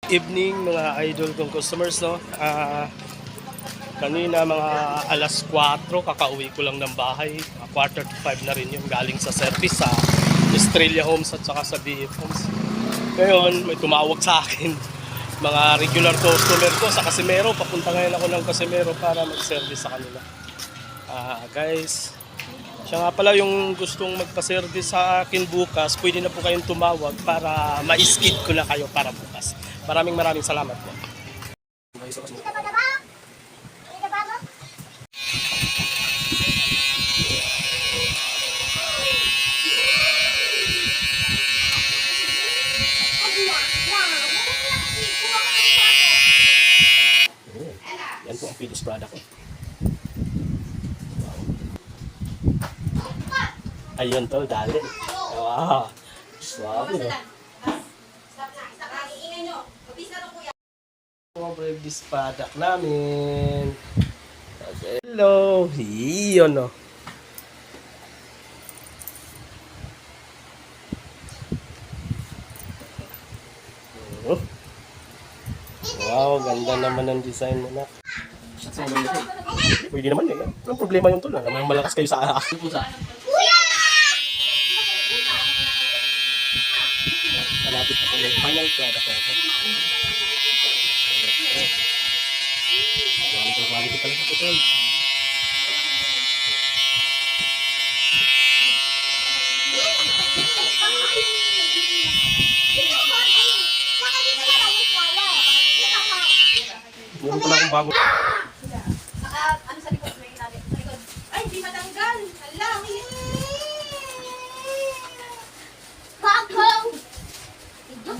Evening mga idol kong customers, no? Kanina mga alas 4, kakauwi ko lang ng bahay. 4:45 na rin yung galing sa service sa Estrella Homes at saka sa BF Homes. Ngayon, may tumawag sa akin. Mga regular customer ko sa Casimero. Papunta ngayon ako ng Casimero para mag-service sa kanila. Guys, siya nga pala yung gustong magpa-service sa akin bukas. Pwede na po kayong tumawag para ma-skid ko na kayo para bukas. Maraming salamat po. Yan po ang finished product ko. Ayun to, dali. Wow. Wow. Brave this product namin. Okay. Hello. Iyon o. Wow, ganda naman ang design mo na. Pwede naman eh. Anong problema yung tulo? Namang malakas kayo sa akin. Malapit ako ng final product ako. Quality pala sa puto. Meron pala akong bago. Ano sa likod? May ilalim. Sa likod. Ay, hindi matanggal. Hala. Bago! Ito.